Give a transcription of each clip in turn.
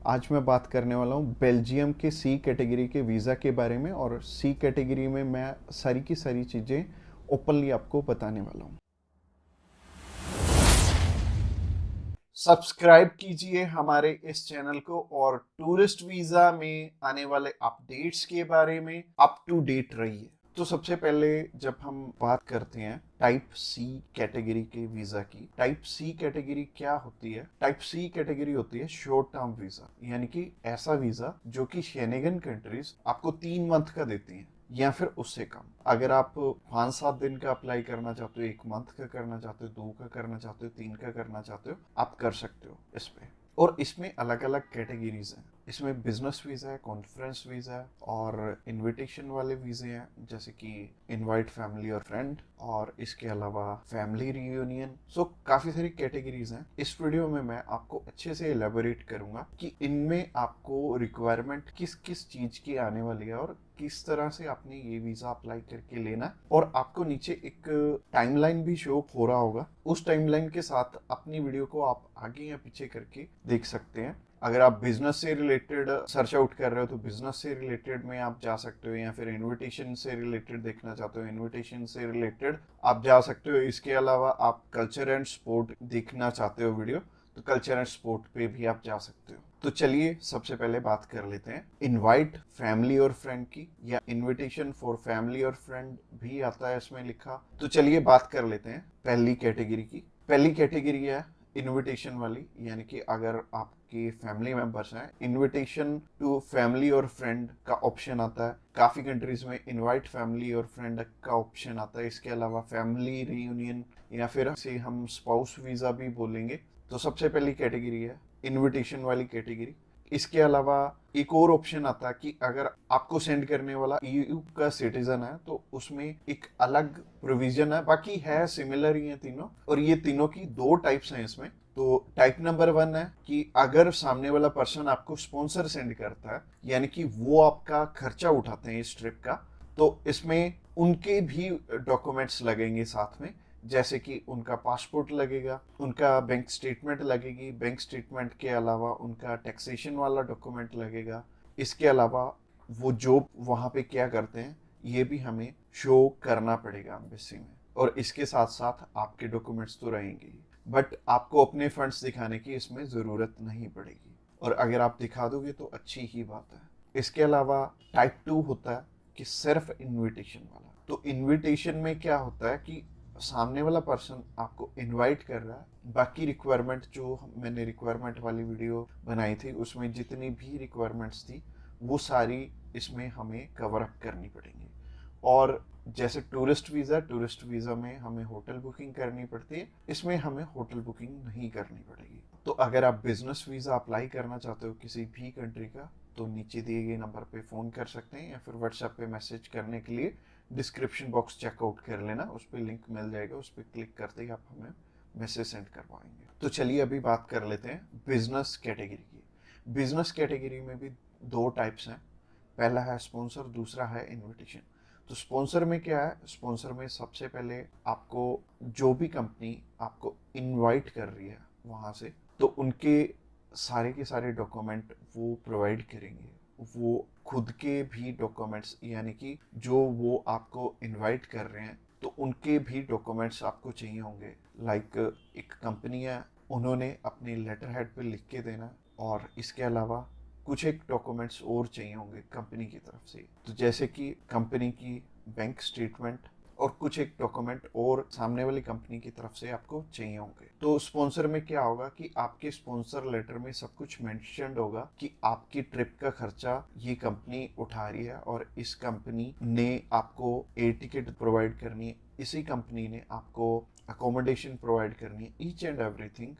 आज मैं बात करने वाला हूँ बेल्जियम के सी कैटेगरी के वीज़ा के बारे में। और सी कैटेगरी में मैं सारी की सारी चीज़ें ओपनली आपको बताने वाला हूँ। सब्सक्राइब कीजिए हमारे इस चैनल को और टूरिस्ट वीज़ा में आने वाले अपडेट्स के बारे में अप टू डेट रहिए। तो सबसे पहले जब हम बात करते हैं टाइप सी कैटेगरी के वीजा की, टाइप सी कैटेगरी क्या होती है? टाइप सी कैटेगरी होती है शॉर्ट टर्म वीजा, यानी कि ऐसा वीजा जो कि शेनेगन कंट्रीज आपको 3 मंथ का देती हैं या फिर उससे कम। अगर आप 5-7 दिन का अप्लाई करना चाहते हो, 1 मंथ का करना चाहते हो, 2 का करना चाहते हो, 3 का करना चाहते हो, आप कर सकते हो इस पे। और इसमें अलग अलग कैटेगरीज हैं। इसमें बिजनेस वीजा है, कॉन्फ्रेंस वीजा है और इनविटेशन वाले वीजे हैं, जैसे कि इनवाइट फैमिली और फ्रेंड, और इसके अलावा फैमिली रियूनियन। सो काफी सारी कैटेगरीज हैं। इस वीडियो में मैं आपको अच्छे से एलेबोरेट करूंगा कि इनमें आपको रिक्वायरमेंट किस किस चीज की आने वाली है और किस तरह से आपने ये वीजा अप्लाई करके लेना। और आपको नीचे एक टाइमलाइन भी शो हो रहा होगा, उस टाइमलाइन के साथ अपनी वीडियो को आप आगे या पीछे करके देख सकते हैं। अगर आप बिजनेस से रिलेटेड सर्च आउट कर रहे हो तो बिजनेस से रिलेटेड में आप जा सकते हो, या फिर इनविटेशन से रिलेटेड देखना चाहते हो, इनविटेशन से रिलेटेड आप जा सकते हो। इसके अलावा आप कल्चर एंड स्पोर्ट देखना चाहते हो वीडियो, तो कल्चर एंड स्पोर्ट पे भी आप जा सकते हो। तो चलिए सबसे पहले बात कर लेते हैं इनवाइट फैमिली और फ्रेंड की, या इनविटेशन फॉर फैमिली और फ्रेंड भी आता है इसमें लिखा। तो चलिए बात कर लेते हैं पहली कैटेगरी की। पहली कैटेगरी है इनविटेशन वाली, यानी कि अगर आपके फैमिली मेंबर्स हैं, इनविटेशन टू फैमिली और फ्रेंड का ऑप्शन आता है। काफी कंट्रीज में इनवाइट फैमिली और फ्रेंड का ऑप्शन आता है। इसके अलावा फैमिली रियूनियन, या फिर इसे हम स्पाउस वीजा भी बोलेंगे। तो सबसे पहली कैटेगरी है इनविटेशन वाली कैटेगरी। इसके अलावा एक और ऑप्शन आता है कि अगर आपको सेंड करने वाला ईयू का सिटीजन है तो उसमें एक अलग प्रोविजन है, बाकी है सिमिलर ही है तीनों। और ये तीनों की 2 टाइप्स हैं इसमें। तो टाइप नंबर 1 है कि अगर सामने वाला पर्सन आपको स्पॉन्सर सेंड करता है, यानी कि वो आपका खर्चा उठाते हैं इस ट्रिप का, तो इसमें उनके भी डॉक्यूमेंट्स लगेंगे साथ में, जैसे कि उनका पासपोर्ट लगेगा, उनका बैंक स्टेटमेंट लगेगी, बैंक स्टेटमेंट के अलावा उनका टैक्सेशन वाला डॉक्यूमेंट लगेगा। इसके अलावा वो जॉब वहाँ पे क्या करते हैं ये भी हमें शो करना पड़ेगा एम्बेसी में। और इसके साथ साथ आपके डॉक्यूमेंट्स तो रहेंगे ही, बट आपको अपने फंड्स दिखाने की इसमें ज़रूरत नहीं पड़ेगी, और अगर आप दिखा दोगे तो अच्छी ही बात है। इसके अलावा टाइप 2 होता है कि सिर्फ इनविटेशन वाला। तो इनविटेशन में क्या होता है कि सामने वाला पर्सन आपको इनवाइट कर रहा है, बाकी रिक्वायरमेंट जो मैंने रिक्वायरमेंट वाली वीडियो बनाई थी उसमें जितनी भी रिक्वायरमेंट्स थी वो सारी इसमें हमें कवर अप करनी पड़ेंगी। और जैसे टूरिस्ट वीज़ा में हमें होटल बुकिंग करनी पड़ती है, इसमें हमें होटल बुकिंग नहीं करनी पड़ेगी। तो अगर आप बिजनेस वीज़ा अप्लाई करना चाहते हो किसी भी कंट्री का, तो नीचे दिए गए नंबर पे फ़ोन कर सकते हैं, या फिर व्हाट्सएप पे मैसेज करने के लिए डिस्क्रिप्शन बॉक्स चेकआउट कर लेना, उस पर लिंक मिल जाएगा, उस पर क्लिक करते ही आप हमें मैसेज सेंड कर पाएंगे। तो चलिए अभी बात कर लेते हैं बिजनेस कैटेगरी की। बिजनेस कैटेगरी में भी 2 टाइप्स हैं। पहला है स्पॉन्सर, दूसरा है इनविटेशन। तो स्पॉन्सर में क्या है? स्पॉन्सर में सबसे पहले आपको जो भी कंपनी आपको इनवाइट कर रही है वहाँ से, तो उनके सारे के सारे डॉक्यूमेंट वो प्रोवाइड करेंगे। वो खुद के भी डॉक्यूमेंट्स, यानी कि जो वो आपको इनवाइट कर रहे हैं तो उनके भी डॉक्यूमेंट्स आपको चाहिए होंगे। लाइक एक कंपनी है, उन्होंने अपने लेटर हेड पे लिख के देना, और इसके अलावा कुछ एक डॉक्यूमेंट्स और चाहिए होंगे कंपनी की तरफ से। तो जैसे कि कंपनी की बैंक स्टेटमेंट और कुछ एक डॉक्यूमेंट और सामने वाली कंपनी की तरफ से आपको चाहिए होंगे। तो स्पॉन्सर में क्या होगा कि आपके स्पॉन्सर लेटर में सब कुछ मेंशन्ड होगा कि आपकी ट्रिप का खर्चा ये कंपनी उठा रही है, और इस कंपनी ने आपको एयर टिकट प्रोवाइड करनी है, इसी कंपनी ने आपको अकोमोडेशन प्रोवाइड करनी है, ईच एंड एवरीथिंग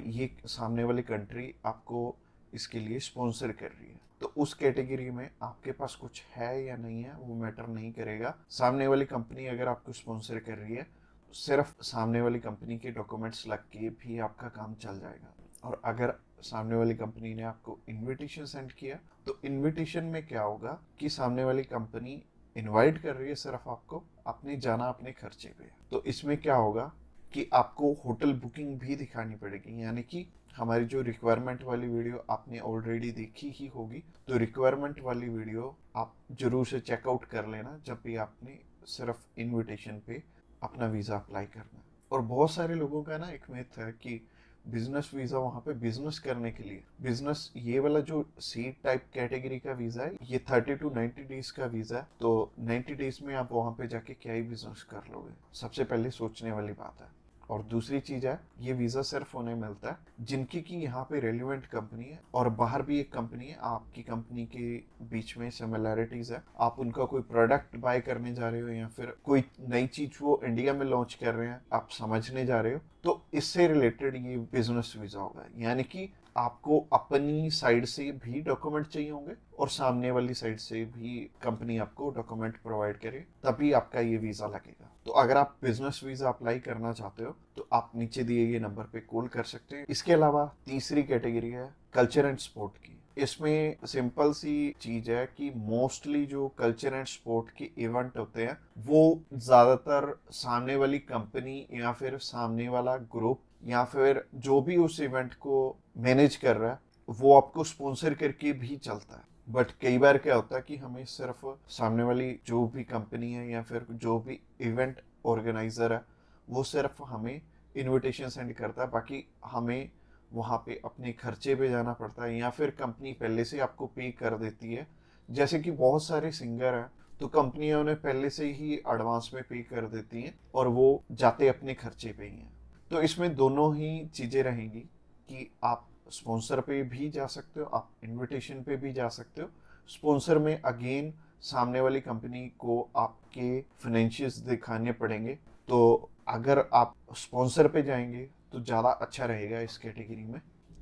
ये सामने वाली कंट्री आपको इसके लिए स्पॉन्सर कर रही है। तो उस कैटेगरी में आपके पास कुछ है या नहीं है वो मैटर नहीं करेगा। सामने वाली कंपनी अगर आपको स्पॉन्सर कर रही है, सिर्फ सामने वाली कंपनी के डॉक्यूमेंट्स लग के भी आपका काम चल जाएगा। और अगर सामने वाली कंपनी ने आपको इनविटेशन सेंड किया, तो इनविटेशन में क्या होगा कि सामने वाली कंपनी इनवाइट कर रही है सिर्फ आपको, आपने जाना अपने खर्चे पे। तो इसमें क्या होगा कि आपको होटल बुकिंग भी दिखानी पड़ेगी, यानी कि हमारी जो रिक्वायरमेंट वाली वीडियो आपने ऑलरेडी देखी ही होगी, तो रिक्वायरमेंट वाली वीडियो आप जरूर से चेकआउट कर लेना जब भी आपने सिर्फ इनविटेशन पे अपना वीज़ा अप्लाई करना है। और बहुत सारे लोगों का ना एक मिथ है कि बिजनेस वीज़ा वहाँ पे बिजनेस करने के लिए, बिजनेस ये वाला जो सी टाइप कैटेगरी का वीज़ा है ये 30 to 90 डेज का वीज़ा है, तो 90 डेज में आप वहाँ पे जाके क्या ही बिजनेस कर लोगे, सबसे पहले सोचने वाली बात है। और दूसरी चीज है, ये वीजा सिर्फ उन्हें मिलता है जिनकी की यहाँ पे रेलिवेंट कंपनी है और बाहर भी एक कंपनी है, आपकी कंपनी के बीच में सिमिलैरिटीज है, आप उनका कोई प्रोडक्ट बाय करने जा रहे हो या फिर कोई नई चीज वो इंडिया में लॉन्च कर रहे हैं आप समझने जा रहे हो, तो इससे रिलेटेड ये बिजनेस वीजा होगा। यानी कि आपको अपनी साइड से भी डॉक्यूमेंट चाहिए होंगे और सामने वाली साइड से भी कंपनी आपको डॉक्यूमेंट प्रोवाइड करे, तभी आपका ये वीजा लगेगा। तो अगर आप बिजनेस वीजा अप्लाई करना चाहते हो तो आप नीचे दिए गए नंबर पे कॉल कर सकते हैं। इसके अलावा तीसरी कैटेगरी है कल्चर एंड स्पोर्ट की। इसमें सिंपल सी चीज है कि मोस्टली जो कल्चर एंड स्पोर्ट के इवेंट होते हैं वो ज्यादातर सामने वाली कंपनी या फिर सामने वाला ग्रुप या फिर जो भी उस इवेंट को मैनेज कर रहा है वो आपको स्पॉन्सर करके भी चलता है। बट कई बार क्या होता है कि हमें सिर्फ सामने वाली जो भी कंपनी है या फिर जो भी इवेंट ऑर्गेनाइजर है वो सिर्फ हमें इनविटेशन सेंड करता है, बाकी हमें वहाँ पे अपने खर्चे पे जाना पड़ता है या फिर कंपनी पहले से आपको पे कर देती है। जैसे कि बहुत सारे सिंगर हैं तो कंपनियां उन्हें पहले से ही एडवांस में पे कर देती हैं और वो जाते अपने खर्चे पे ही हैं। तो इसमें दोनों ही चीज़ें रहेंगी कि आप स्पॉन्सर पे भी जा सकते हो, आप इनविटेशन पे भी जा सकते हो। स्पॉन्सर में अगेन सामने वाली कंपनी को आपके फाइनेंशियल्स दिखाने पड़ेंगे, तो अगर आप स्पॉन्सर पे जाएंगे तो ज़्यादा अच्छा रहेगा इस कैटेगरी में।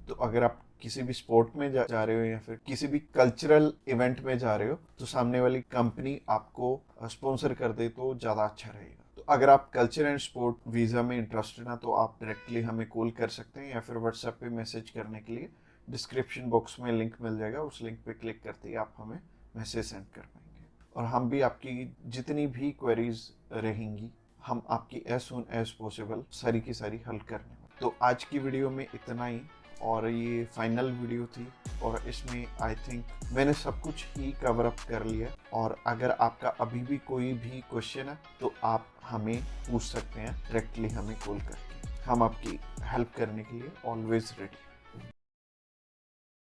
तो अगर आप किसी भी स्पोर्ट में जा रहे हो या फिर किसी भी कल्चरल इवेंट में जा रहे हो तो सामने वाली कंपनी आपको स्पॉन्सर कर दे तो ज़्यादा अच्छा रहेगा। तो अगर आप कल्चर एंड स्पोर्ट वीज़ा में इंटरेस्टेड हैं तो आप डायरेक्टली हमें कॉल कर सकते हैं या फिर व्हाट्सएप पे मैसेज करने के लिए डिस्क्रिप्शन बॉक्स में लिंक मिल जाएगा, उस लिंक पे क्लिक करते ही आप हमें मैसेज सेंड कर पाएंगे और हम भी आपकी जितनी भी क्वेरीज रहेंगी हम आपकी एज सुन एज पॉसिबल सारी की सारी हल करने वाले। तो आज की वीडियो में इतना ही और ये फाइनल वीडियो थी और इसमें आई थिंक मैंने सब कुछ ही कवर अप कर लिया। और अगर आपका अभी भी कोई भी क्वेश्चन है तो आप हमें पूछ सकते हैं डायरेक्टली हमें कॉल करके, हम आपकी हेल्प करने के लिए ऑलवेज रेडी।